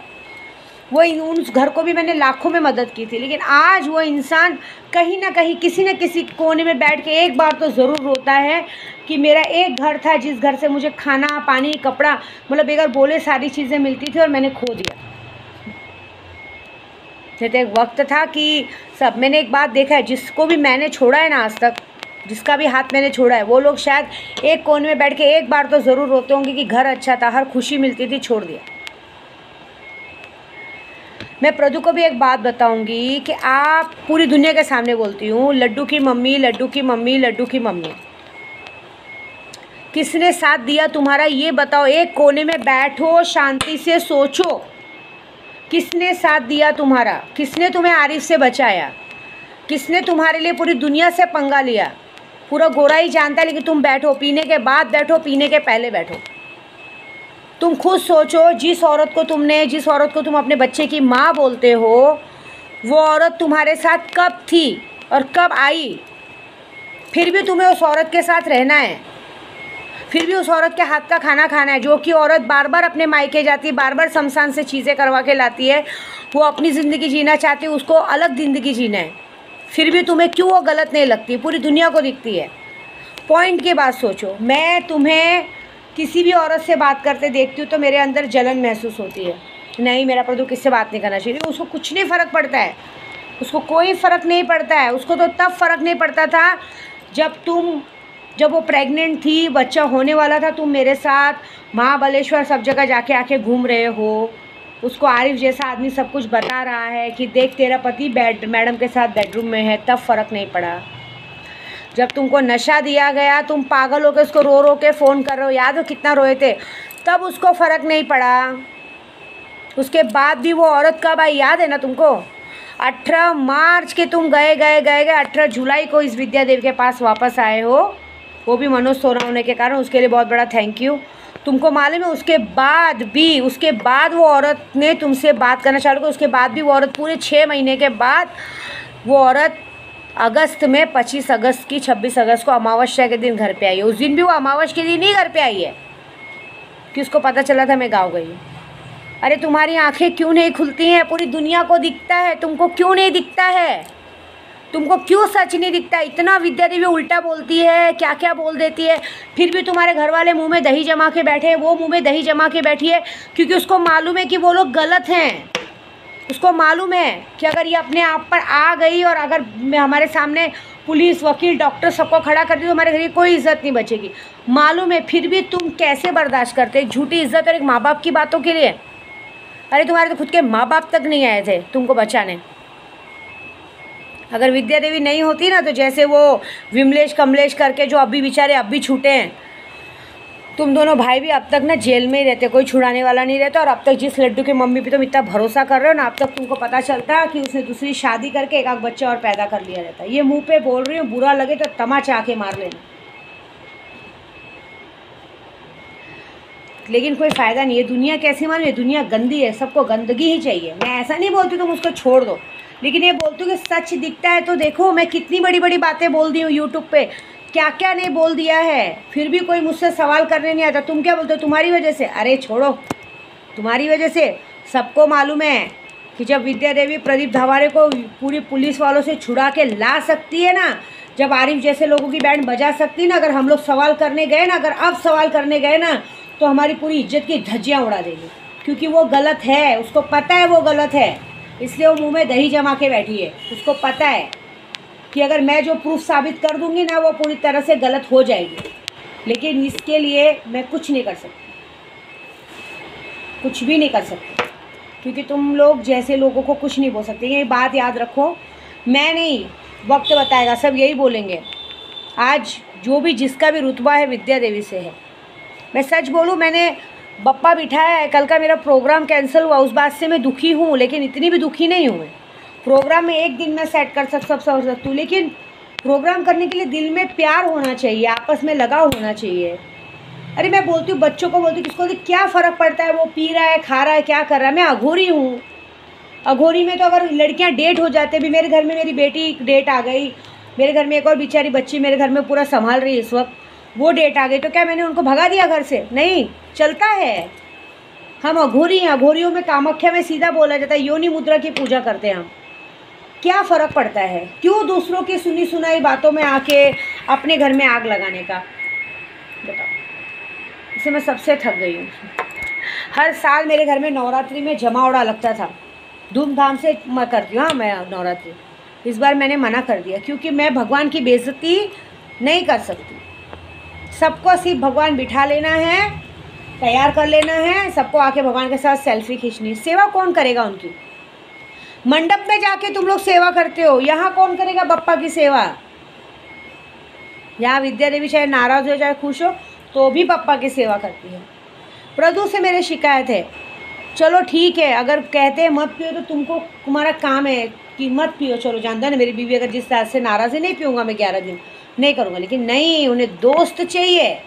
वो उस घर को भी मैंने लाखों में मदद की थी। लेकिन आज वो इंसान कहीं ना कहीं किसी न किसी कोने में बैठ के एक बार तो ज़रूर रोता है कि मेरा एक घर था जिस घर से मुझे खाना पानी कपड़ा मतलब बगैर बोले सारी चीज़ें मिलती थी और मैंने खो दिया। तो एक वक्त था कि सब, मैंने एक बात देखा है, जिसको भी मैंने छोड़ा है ना आज तक, जिसका भी हाथ मैंने छोड़ा है, वो लोग शायद एक कोने में बैठ के एक बार तो ज़रूर रोते होंगे कि घर अच्छा था, हर खुशी मिलती थी, छोड़ दिया। मैं प्रदू को भी एक बात बताऊंगी कि आप पूरी दुनिया के सामने बोलती हूँ, लड्डू की मम्मी, लड्डू की मम्मी, लड्डू की मम्मी। किसने साथ दिया तुम्हारा ये बताओ। एक कोने में बैठो, शांति से सोचो, किसने साथ दिया तुम्हारा? किसने तुम्हें आरिफ से बचाया? किसने तुम्हारे लिए पूरी दुनिया से पंगा लिया? पूरा गोरा ही जानता है, लेकिन तुम बैठो, पीने के बाद बैठो, पीने के पहले बैठो। तुम खुद सोचो, जिस औरत को तुम अपने बच्चे की माँ बोलते हो, वो औरत तुम्हारे साथ कब थी और कब आई? फिर भी तुम्हें उस औरत के साथ रहना है, फिर भी उस औरत के हाथ का खाना खाना है। जो कि औरत बार बार अपने मायके जाती है, बार बार शमशान से चीज़ें करवा के लाती है, वो अपनी ज़िंदगी जीना चाहती है, उसको अलग ज़िंदगी जीना है। फिर भी तुम्हें क्यों वो गलत नहीं लगती? पूरी दुनिया को दिखती है। पॉइंट की बात सोचो। मैं तुम्हें किसी भी औरत से बात करते देखती हूँ तो मेरे अंदर जलन महसूस होती है, नहीं मेरा प्रभु किससे बात नहीं करना चाहिए। उसको कुछ नहीं फ़र्क पड़ता है, उसको कोई फ़र्क नहीं पड़ता है। उसको तो तब फ़र्क नहीं पड़ता था जब वो प्रेग्नेंट थी, बच्चा होने वाला था, तुम मेरे साथ महाबलेश्वर सब जगह जाके आके घूम रहे हो। उसको आरिफ जैसा आदमी सब कुछ बता रहा है कि देख तेरा पति मैडम के साथ बेडरूम में है, तब फ़र्क नहीं पड़ा। जब तुमको नशा दिया गया, तुम पागल होकर उसको रो रो के फ़ोन कर रहे हो, याद हो कितना रोए थे, तब उसको फ़र्क नहीं पड़ा। उसके बाद भी वो औरत कब आई याद है ना तुमको? 18 मार्च के तुम गए 18 जुलाई को इस विद्या देवी के पास वापस आए हो, वो भी मनोज सोना होने के कारण। उसके लिए बहुत बड़ा थैंक यू। तुमको मालूम है उसके बाद वो औरत ने तुमसे बात करना चालू किया। उसके बाद भी वो औरत पूरे 6 महीने के बाद वो औरत अगस्त में 25 अगस्त की 26 अगस्त को अमावस्या के दिन घर पे आई है। उस दिन भी वो अमावस्या के दिन ही घर पे आई है कि उसको पता चला था मैं गाँव गई हूँ। अरे तुम्हारी आंखें क्यों नहीं खुलती हैं? पूरी दुनिया को दिखता है, तुमको क्यों नहीं दिखता है? तुमको क्यों सच नहीं दिखता? इतना विद्या देवी उल्टा बोलती है, क्या क्या बोल देती है, फिर भी तुम्हारे घर वाले मुँह में दही जमा के बैठे हैं। वो मुँह में दही जमा के बैठी है क्योंकि उसको मालूम है कि वो लोग गलत हैं। उसको मालूम है कि अगर ये अपने आप पर आ गई और अगर हमारे सामने पुलिस, वकील, डॉक्टर सबको खड़ा कर दी तो हमारे घर की कोई इज्जत नहीं बचेगी। मालूम है, फिर भी तुम कैसे बर्दाश्त करते एक झूठी इज्जत और एक माँ बाप की बातों के लिए? अरे तुम्हारे तो खुद के माँ बाप तक नहीं आए थे तुमको बचाने। अगर विद्या देवी नहीं होती ना, तो जैसे वो विमलेश कमलेश करके जो अभी बेचारे अब भी छूटे हैं, तुम दोनों भाई भी अब तक ना जेल में ही रहते, कोई छुड़ाने वाला नहीं रहता। और अब तक जिस लड्डू की मम्मी पे तुम इतना भरोसा कर रहे हो ना, अब तक तुमको पता चलता कि उसने दूसरी शादी करके एक आध बच्चा और पैदा कर लिया रहता। ये मुंह पे बोल रही हूँ, बुरा लगे तो तमाचे आके मार लेना, लेकिन कोई फ़ायदा नहीं है। दुनिया कैसी मालूम है? दुनिया गंदी है, सबको गंदगी ही चाहिए। मैं ऐसा नहीं बोलती तुम उसको छोड़ दो, लेकिन ये बोलती हूँ कि सच दिखता है तो देखो। मैं कितनी बड़ी बड़ी बातें बोल दी हूँ यूट्यूब पे, क्या क्या नहीं बोल दिया है, फिर भी कोई मुझसे सवाल करने नहीं आता। तुम क्या बोलते हो? तुम्हारी वजह से। अरे छोड़ो, तुम्हारी वजह से। सबको मालूम है कि जब विद्या देवी प्रदीप धावारे को पूरी पुलिस वालों से छुड़ा के ला सकती है ना, जब आरिफ जैसे लोगों की बैंड बजा सकती है ना, अगर हम लोग सवाल करने गए ना, अगर अब सवाल करने गए ना, तो हमारी पूरी इज्जत की धज्जियाँ उड़ा देगी। क्योंकि वो गलत है, उसको पता है वो गलत है, इसलिए वो मुंह में दही जमा के बैठी है। उसको पता है कि अगर मैं जो प्रूफ साबित कर दूंगी ना, वो पूरी तरह से गलत हो जाएगी। लेकिन इसके लिए मैं कुछ नहीं कर सकती, कुछ भी नहीं कर सकती, क्योंकि तुम लोग जैसे लोगों को कुछ नहीं बोल सकते। ये बात याद रखो, मैं नहीं, वक्त बताएगा, सब यही बोलेंगे। आज जो भी जिसका भी रुतबा है विद्या देवी से है। मैं सच बोलूँ, मैंने बप्पा बिठाया है, कल का मेरा प्रोग्राम कैंसिल हुआ, उस बात से मैं दुखी हूँ, लेकिन इतनी भी दुखी नहीं हूँ मैं। प्रोग्राम में एक दिन में सेट कर सकती हूँ, लेकिन प्रोग्राम करने के लिए दिल में प्यार होना चाहिए, आपस में लगाव होना चाहिए। अरे मैं बोलती हूँ, बच्चों को बोलती हूँ, किसको क्या फ़र्क पड़ता है वो पी रहा है, खा रहा है, क्या कर रहा है। मैं अघोरी हूँ। अघोरी में तो अगर लड़कियाँ डेट हो जाते भी, मेरे घर में मेरी बेटी डेट आ गई, मेरे घर में एक और बेचारी बच्ची मेरे घर में पूरा संभाल रही है इस वक्त, वो डेट आ गई, तो क्या मैंने उनको भगा दिया घर से? नहीं, चलता है। हम अघोरी हैं। अघोरियों में कामाख्या में सीधा बोला जाता है, योनि मुद्रा की पूजा करते हैं हम। क्या फ़र्क पड़ता है? क्यों दूसरों की सुनी सुनाई बातों में आके अपने घर में आग लगाने का? बताओ। इससे मैं सबसे थक गई हूँ। हर साल मेरे घर में नवरात्रि में जमावड़ा लगता था, धूमधाम से मैं करती हूँ। हाँ, मैं नवरात्रि इस बार मैंने मना कर दिया, क्योंकि मैं भगवान की बेइज्जती नहीं कर सकती। सबको सिर्फ भगवान बिठा लेना है, तैयार कर लेना है, सबको आके भगवान के साथ सेल्फी खींचनी। सेवा कौन करेगा उनकी? मंडप में जाके तुम लोग सेवा करते हो, यहाँ कौन करेगा बप्पा की सेवा? यहाँ विद्या देवी चाहे नाराज़ हो चाहे खुश हो, तो भी पापा की सेवा करती है। प्रदू से मेरे शिकायत है, चलो ठीक है, अगर कहते हैं मत पियो तो तुमको तुम्हारा काम है कि मत पियो, चलो जानता है ना मेरी बीवी अगर जिस तरह से नाराज़ है, नहीं पीऊँगा मैं 11 दिन, नहीं करूँगा, लेकिन नहीं, उन्हें दोस्त चाहिए।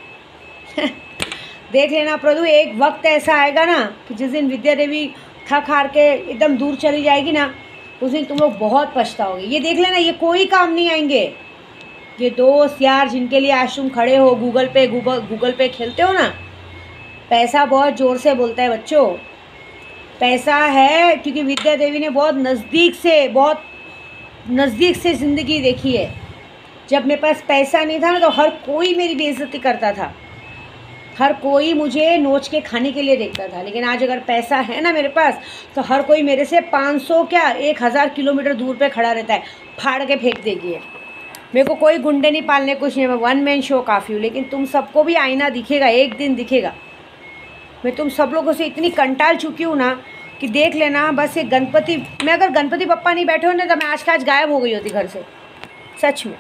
देख लेना प्रदू, एक वक्त ऐसा आएगा ना कि जिस दिन विद्या देवी थक हार के एकदम दूर चली जाएगी ना, उस दिन तुम लोग बहुत पछताओगे। ये देख लेना, ये कोई काम नहीं आएंगे। ये दोस्त यार जिनके लिए आज तुम खड़े हो, गूगल पे खेलते हो ना, पैसा बहुत ज़ोर से बोलता है बच्चों, पैसा है, क्योंकि विद्या देवी ने बहुत नज़दीक से ज़िंदगी देखी है। जब मेरे पास पैसा नहीं था ना तो हर कोई मेरी बेइज्जती करता था, हर कोई मुझे नोच के खाने के लिए देखता था, लेकिन आज अगर पैसा है ना मेरे पास तो हर कोई मेरे से 500 क्या 1000 किलोमीटर दूर पे खड़ा रहता है, फाड़ के फेंक देगी है। मेरे को कोई गुंडे नहीं पालने, कुछ नहीं, मैं वन मैन शो काफ़ी हूँ। लेकिन तुम सबको भी आईना दिखेगा, एक दिन दिखेगा। मैं तुम सब लोगों से इतनी कंटाल चुकी हूँ ना कि देख लेना, बस ये गणपति, मैं अगर गणपति बप्पा नहीं बैठे हो ना तो मैं आज का आज गायब हो गई होती घर से, सच में।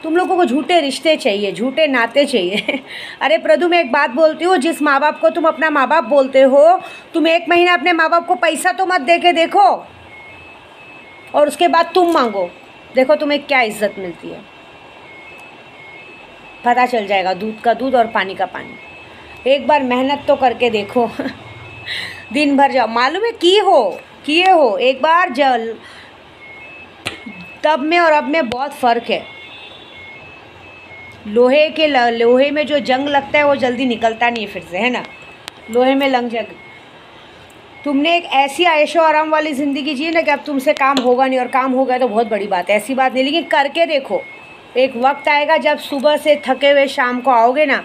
तुम लोगों को झूठे रिश्ते चाहिए, झूठे नाते चाहिए। अरे प्रदू, मैं एक बात बोलती हूँ, जिस माँ बाप को तुम अपना माँ बाप बोलते हो, तुम 1 महीना अपने माँ बाप को पैसा तो मत दे के देखो, और उसके बाद तुम मांगो, देखो तुम्हें क्या इज्जत मिलती है। पता चल जाएगा दूध का दूध और पानी का पानी। एक बार मेहनत तो करके देखो। दिन भर जाओ, मालूम है किए हो एक बार, जल तब में और अब में बहुत फ़र्क है। लोहे में जो जंग लगता है वो जल्दी निकलता नहीं है फिर से, है ना। लोहे में लंग जंग, तुमने एक ऐसी आयशो आराम वाली ज़िंदगी जी ना कि अब तुमसे काम होगा नहीं, और काम हो गया तो बहुत बड़ी बात है, ऐसी बात नहीं, लेकिन करके देखो। एक वक्त आएगा जब सुबह से थके हुए शाम को आओगे ना,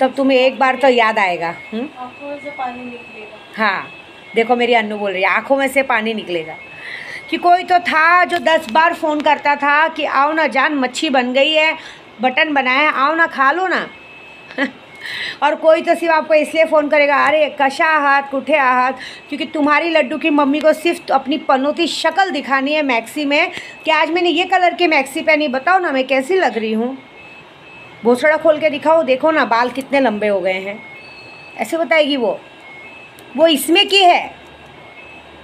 तब तुम्हें एक बार तो याद आएगा। आँखों से पानी निकलेगा। हाँ देखो, मेरी अन्नू बोल रही है आँखों में से पानी निकलेगा, कि कोई तो था जो 10 बार फ़ोन करता था कि आओ ना जान, मच्छी बन गई है, बटन बनाया, आओ ना खा लो ना। और कोई तो सिर्फ आपको इसलिए फ़ोन करेगा, अरे कशा आहात, कुठे आहात, क्योंकि तुम्हारी लड्डू की मम्मी को सिर्फ अपनी पनौती शक्ल दिखानी है मैक्सी में, कि आज मैंने ये कलर की मैक्सी पहनी, बताओ ना मैं कैसी लग रही हूँ। भोसड़ा खोल के दिखाओ, देखो ना बाल कितने लंबे हो गए हैं, ऐसे बताएगी वो इसमें की है।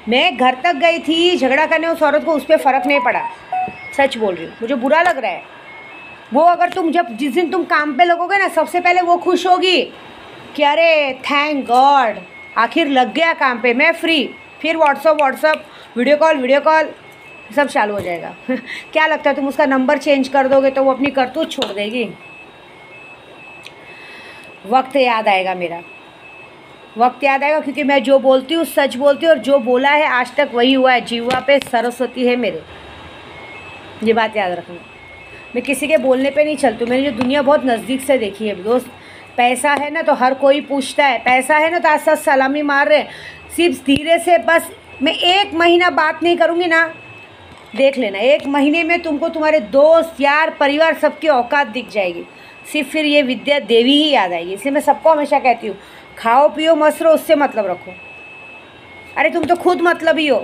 मैं घर तक गई थी झगड़ा करने उस औरत को, उस पर फ़र्क नहीं पड़ा, सच बोल रही हूँ, मुझे बुरा लग रहा है। वो अगर तुम जिस दिन तुम काम पे लगोगे ना, सबसे पहले वो खुश होगी कि अरे थैंक गॉड आखिर लग गया काम पे, मैं फ्री। फिर व्हाट्सअप वीडियो कॉल सब चालू हो जाएगा। क्या लगता है तुम उसका नंबर चेंज कर दोगे तो वो अपनी करतूत छोड़ देगी? वक्त याद आएगा, मेरा वक्त याद आएगा, क्योंकि मैं जो बोलती हूँ सच बोलती हूँ, और जो बोला है आज तक वही हुआ है। जीवा पे सरस्वती है मेरे, ये बात याद रखना। मैं किसी के बोलने पे नहीं चलती हूँ, मैंने जो दुनिया बहुत नज़दीक से देखी है दोस्त। पैसा है ना तो हर कोई पूछता है, पैसा है ना तो आज सब सलामी मार रहे हैं। सिर्फ धीरे से, बस मैं 1 महीना बात नहीं करूँगी ना, देख लेना 1 महीने में तुमको तुम्हारे दोस्त यार परिवार सबकी औकात दिख जाएगी। सिर्फ फिर ये विद्या देवी ही याद आएगी। इसलिए मैं सबको हमेशा कहती हूँ, खाओ पियो मस्त रहो, उससे मतलब रखो। अरे तुम तो खुद मतलब ही हो।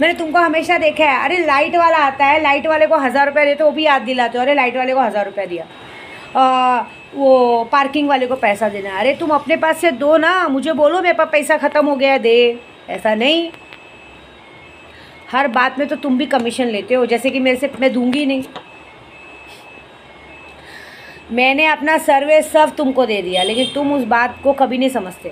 मैंने तुमको हमेशा देखा है, अरे लाइट वाला आता है, लाइट वाले को 1000 रुपये देते, वो भी याद दिलाते हो, अरे लाइट वाले को 1000 रुपये दिया, वो पार्किंग वाले को पैसा देना, अरे तुम अपने पास से दो ना, मुझे बोलो मेरे पास पैसा ख़त्म हो गया दे, ऐसा नहीं। हर बात में तो तुम भी कमीशन लेते हो, जैसे कि मेरे से मैं दूंगी नहीं। मैंने अपना सर्वे सब तुमको दे दिया, लेकिन तुम उस बात को कभी नहीं समझते।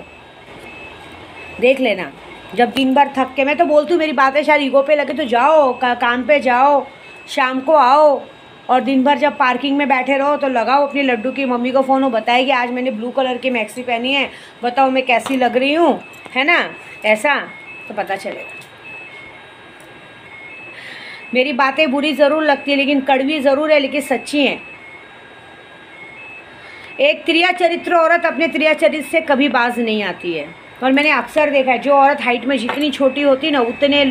देख लेना, जब दिन भर थक के, मैं तो बोलती हूँ मेरी बातें शायद ईगो पे लगे तो जाओ काम पे जाओ, शाम को आओ, और दिन भर जब पार्किंग में बैठे रहो तो लगाओ अपनी लड्डू की मम्मी को फ़ोन, वो बताएगी आज मैंने ब्लू कलर की मैक्सी पहनी है, बताओ मैं कैसी लग रही हूँ, है ना, ऐसा तो पता चलेगा। मेरी बातें बुरी ज़रूर लगती है, लेकिन कड़वी ज़रूर है, लेकिन सच्ची हैं। एक त्रिया चरित्र औरत अपने त्रिया चरित्र से कभी बाज नहीं आती है, और मैंने अक्सर देखा है, जो औरत हाइट में जितनी छोटी होती ना, उतने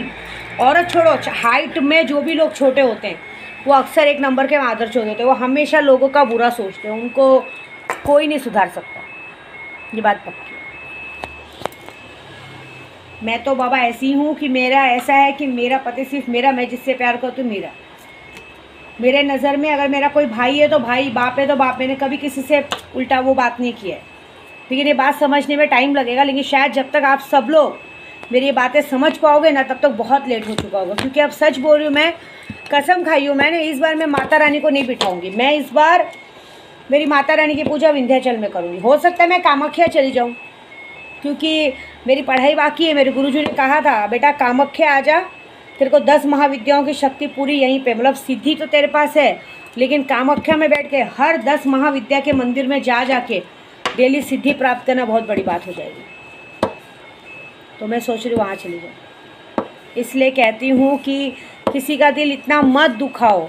औरत छोड़ो, हाइट में जो भी लोग छोटे होते हैं वो अक्सर एक नंबर के मादरचोद होते हैं। वो हमेशा लोगों का बुरा सोचते हैं, उनको कोई नहीं सुधार सकता, ये बात पक्की है। मैं तो बाबा ऐसी हूँ कि मेरा ऐसा है कि मेरा पति सिर्फ मेरा, मैं जिससे प्यार करती हूँ मेरा, मेरे नज़र में अगर मेरा कोई भाई है तो भाई, बाप है तो बाप। मैंने कभी किसी से उल्टा वो बात नहीं की है। लेकिन ये बात समझने में टाइम लगेगा, लेकिन शायद जब तक आप सब लोग मेरी ये बातें समझ पाओगे ना, तब तक बहुत लेट हो चुका होगा। क्योंकि अब सच बोल रही हूँ, मैं कसम खाई हूँ मैंने, इस बार मैं माता रानी को नहीं बिठाऊंगी। मैं इस बार मेरी माता रानी की पूजा विंध्याचल में करूँगी। हो सकता है मैं कामाख्या चली जाऊँ, क्योंकि मेरी पढ़ाई बाकी है। मेरे गुरुजी ने कहा था, बेटा कामाख्या आ जा, तेरे को 10 महाविद्याओं की शक्ति पूरी यहीं पे, मतलब सिद्धि तो तेरे पास है, लेकिन कामाख्या में बैठ के हर 10 महाविद्या के मंदिर में जा के डेली सिद्धि प्राप्त करना बहुत बड़ी बात हो जाएगी। तो मैं सोच रही हूँ वहाँ चली जाऊँ। इसलिए कहती हूँ कि किसी का दिल इतना मत दुखाओ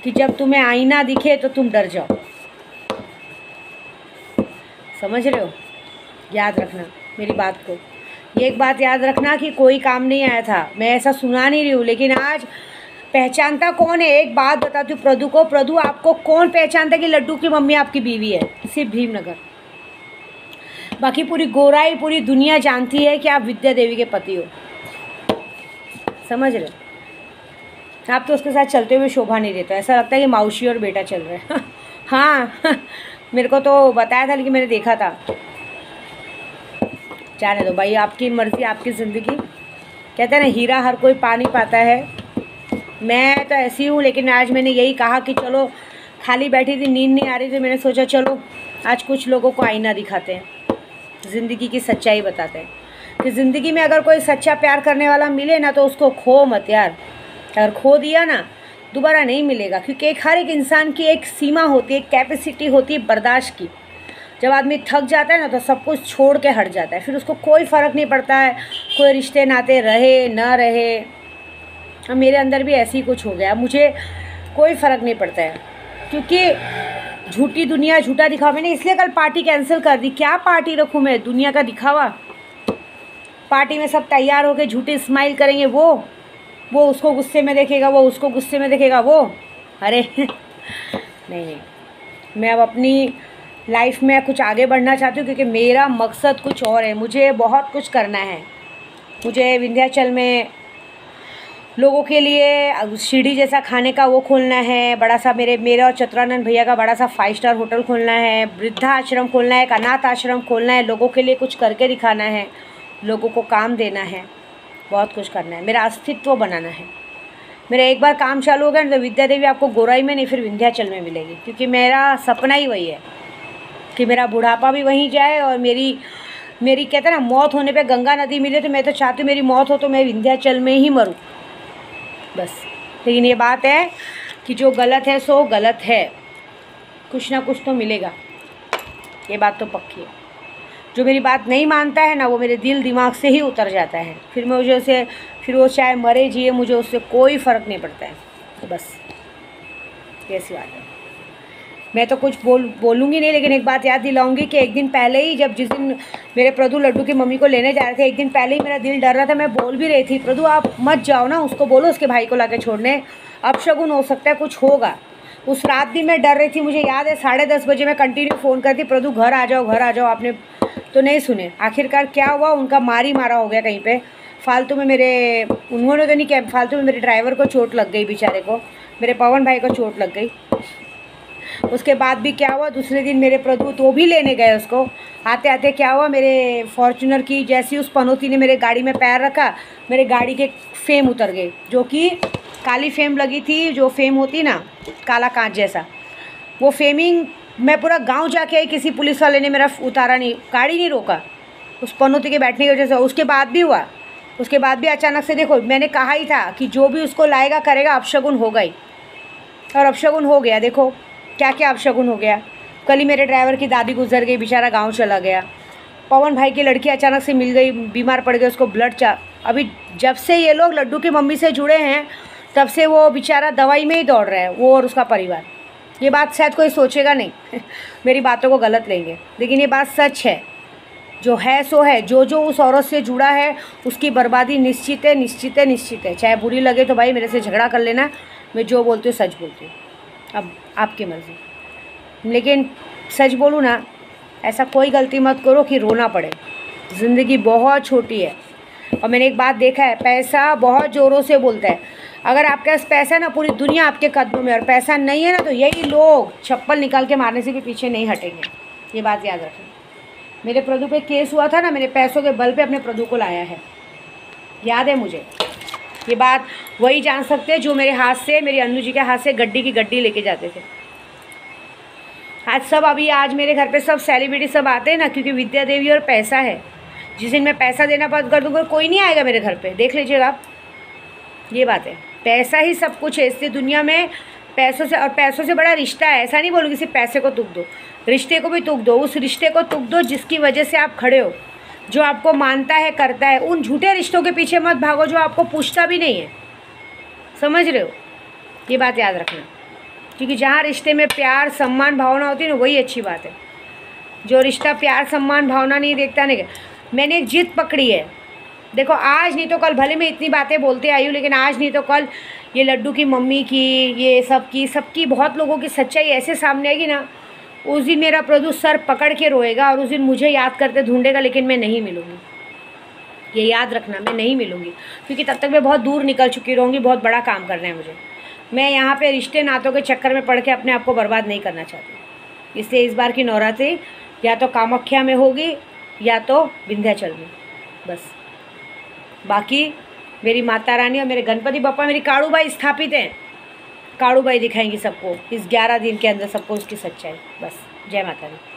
कि जब तुम्हें आईना दिखे तो तुम डर जाओ। समझ रहे हो? याद रखना मेरी बात को। ये एक बात याद रखना कि कोई काम नहीं आया था, मैं ऐसा सुना नहीं रही हूँ, लेकिन आज पहचानता कौन है? एक बात बताती हूँ प्रदू को। प्रदू, आपको कौन पहचानता कि लड्डू की मम्मी आपकी बीवी है? सिर्फ भीमनगर। बाकी पूरी गोराई, पूरी दुनिया जानती है कि आप विद्या देवी के पति हो। समझ रहे हो? आप तो उसके साथ चलते हुए शोभा नहीं देता, ऐसा लगता है कि मौसी और बेटा चल रहे हैं। हाँ, मेरे को तो बताया था, लेकिन मैंने देखा था। जाने दो भाई, आपकी मर्ज़ी, आपकी ज़िंदगी। कहते हैं ना, हीरा हर कोई पा नहीं पाता है। मैं तो ऐसी हूँ, लेकिन आज मैंने यही कहा कि चलो, खाली बैठी थी, नींद नहीं आ रही थी, मैंने सोचा चलो आज कुछ लोगों को आईना दिखाते हैं, ज़िंदगी की सच्चाई बताते हैं कि ज़िंदगी में अगर कोई सच्चा प्यार करने वाला मिले ना, तो उसको खो मत यार। अगर खो दिया ना, दोबारा नहीं मिलेगा। क्योंकि हर एक इंसान की एक सीमा होती है, एक कैपेसिटी होती है बर्दाश्त की। जब आदमी थक जाता है ना, तो सब कुछ छोड़ के हट जाता है, फिर उसको कोई फ़र्क नहीं पड़ता है कोई रिश्ते नाते रहे ना रहे। अब मेरे अंदर भी ऐसे ही कुछ हो गया, मुझे कोई फ़र्क नहीं पड़ता है, क्योंकि झूठी दुनिया, झूठा दिखावा। मैंने इसलिए कल पार्टी कैंसिल कर दी। क्या पार्टी रखूँ मैं? दुनिया का दिखावा। पार्टी में सब तैयार होकर झूठी स्माइल करेंगे, वो उसको गुस्से में देखेगा, वो उसको गुस्से में देखेगा, वो अरे नहीं, मैं अब अपनी लाइफ में कुछ आगे बढ़ना चाहती हूँ, क्योंकि मेरा मकसद कुछ और है। मुझे बहुत कुछ करना है। मुझे विंध्याचल में लोगों के लिए सीढ़ी जैसा खाने का वो खोलना है, बड़ा सा। मेरे और चित्रानंद भैया का बड़ा सा 5 स्टार होटल खोलना है, वृद्धा आश्रम खोलना है, एक अनाथ आश्रम खोलना है। लोगों के लिए कुछ करके दिखाना है, लोगों को काम देना है, बहुत कुछ करना है। मेरा अस्तित्व बनाना है। मेरा एक बार काम चालू हो गया ना, तो विद्या देवी आपको गोराई में नहीं, फिर विंध्याचल में मिलेगी। क्योंकि मेरा सपना ही वही है कि मेरा बुढ़ापा भी वहीं जाए, और मेरी कहते हैं ना, मौत होने पे गंगा नदी मिले। तो मैं तो चाहती हूँ मेरी मौत हो तो मैं विंध्याचल में ही मरूँ, बस। लेकिन ये बात है कि जो गलत है सो गलत है, कुछ ना कुछ तो मिलेगा, ये बात तो पक्की है। जो मेरी बात नहीं मानता है ना, वो मेरे दिल दिमाग से ही उतर जाता है। फिर वो चाहे मरे जिए, मुझे उससे कोई फ़र्क नहीं पड़ता है। तो बस कैसी बात है। मैं तो कुछ बोलूँगी नहीं, लेकिन एक बात याद दिलाऊंगी कि एक दिन पहले ही, जिस दिन मेरे प्रदू लड्डू की मम्मी को लेने जा रहे थे, एक दिन पहले ही मेरा दिल डर रहा था। मैं बोल भी रही थी, प्रदू आप मत जाओ ना, उसको बोलो उसके भाई को लाके छोड़ने, अपशगुन हो सकता है, कुछ होगा। उस रात भी मैं डर रही थी। मुझे याद है 10:30 बजे मैं कंटिन्यू फ़ोन करती, प्रदू घर आ जाओ, घर आ जाओ। आपने तो नहीं सुने। आखिरकार क्या हुआ, उनका मारा हो गया कहीं पे फालतू में। उन्होंने तो नहीं किया, फालतू में मेरे ड्राइवर को चोट लग गई, बेचारे को, मेरे पवन भाई को चोट लग गई। उसके बाद भी क्या हुआ, दूसरे दिन मेरे प्रदू तो भी लेने गए उसको। आते आते क्या हुआ, मेरे फॉर्च्यूनर की जैसी उस पनौती ने मेरे गाड़ी में पैर रखा, मेरे गाड़ी के फेम उतर गए, जो कि काली फेम लगी थी, जो फेम होती ना काला कांच जैसा, वो फेमिंग मैं पूरा गांव जाके आई, किसी पुलिस वाले ने मेरा उतारा नहीं, गाड़ी नहीं रोका उस पनौती के बैठने की वजह से। उसके बाद भी हुआ, उसके बाद भी अचानक से, देखो मैंने कहा ही था कि जो भी उसको लाएगा करेगा, अपशगुन होगा ही, और अपशगुन हो गया। देखो क्या क्या अपशगुन हो गया। कल ही मेरे ड्राइवर की दादी गुजर गई, बेचारा गांव चला गया। पवन भाई की लड़की अचानक से मिल गई, बीमार पड़ गई, उसको ब्लड अभी जब से ये लोग लड्डू की मम्मी से जुड़े हैं, तब से वो बेचारा दवाई में ही दौड़ रहा है, वो और उसका परिवार। ये बात शायद कोई सोचेगा नहीं मेरी बातों को गलत लेंगे, लेकिन ये बात सच है। जो है सो है। जो उस औरत से जुड़ा है, उसकी बर्बादी निश्चित है, निश्चित है, निश्चित है। चाहे बुरी लगे तो भाई मेरे से झगड़ा कर लेना, मैं जो बोलती हूँ सच बोलती हूँ। अब आपकी मर्ज़ी। लेकिन सच बोलूँ ना, ऐसा कोई गलती मत करो कि रोना पड़े। ज़िंदगी बहुत छोटी है। और मैंने एक बात देखा है, पैसा बहुत ज़ोरों से बोलता है। अगर आपके पास पैसा है ना, पूरी दुनिया आपके कदमों में, और पैसा नहीं है ना, तो यही लोग चप्पल निकाल के मारने से भी पीछे नहीं हटेंगे। ये बात याद रखें। मेरे प्रदू पे केस हुआ था ना, मैंने पैसों के बल पे अपने प्रदू को लाया है, याद है मुझे। ये बात वही जान सकते हैं जो मेरे हाथ से, मेरी अन्नू जी के हाथ से गड्डी की गड्डी लेके जाते थे। आज सब, अभी आज मेरे घर पे सब सेलिब्रिटी सब आते हैं ना, क्योंकि विद्या देवी और पैसा है। जिस दिन मैं पैसा देना बंद कर दूँगा, कोई नहीं आएगा मेरे घर पे, देख लीजिएगा आप। ये बात है, पैसा ही सब कुछ है इस दुनिया में। पैसों से, और पैसों से बड़ा रिश्ता है। ऐसा नहीं बोलूँगी सिर्फ पैसे को तुक दो, रिश्ते को भी तुक दो। उस रिश्ते को तुक दो जिसकी वजह से आप खड़े हो, जो आपको मानता है, करता है। उन झूठे रिश्तों के पीछे मत भागो जो आपको पूछता भी नहीं है, समझ रहे हो। ये बात याद रखना, क्योंकि जहाँ रिश्ते में प्यार, सम्मान, भावना होती है ना, वही अच्छी बात है। जो रिश्ता प्यार, सम्मान, भावना नहीं देखता नहीं। मैंने एक जिद पकड़ी है, देखो आज नहीं तो कल, भले मैं इतनी बातें बोलते आई हूँ, लेकिन आज नहीं तो कल ये लड्डू की मम्मी की, ये सबकी बहुत लोगों की सच्चाई ऐसे सामने आएगी ना, उस दिन मेरा प्रदू सर पकड़ के रोएगा, और उस दिन मुझे याद करते ढूंढेगा, लेकिन मैं नहीं मिलूँगी। ये याद रखना, मैं नहीं मिलूँगी, क्योंकि तब तक मैं बहुत दूर निकल चुकी रहूँगी। बहुत बड़ा काम करना है मुझे। मैं यहाँ पे रिश्ते नातों के चक्कर में पड़ के अपने आप को बर्बाद नहीं करना चाहती। इसलिए इस बार की नवरात्रि या तो कामाख्या में होगी या तो विंध्याचल में, बस। बाकी मेरी माता रानी और मेरे गणपति बप्पा, मेरी काड़ूबाई स्थापित हैं। काड़ूबाई दिखाएंगी सबको इस 11 दिन के अंदर, सबको उसकी सच्चाई। बस, जय माता दी।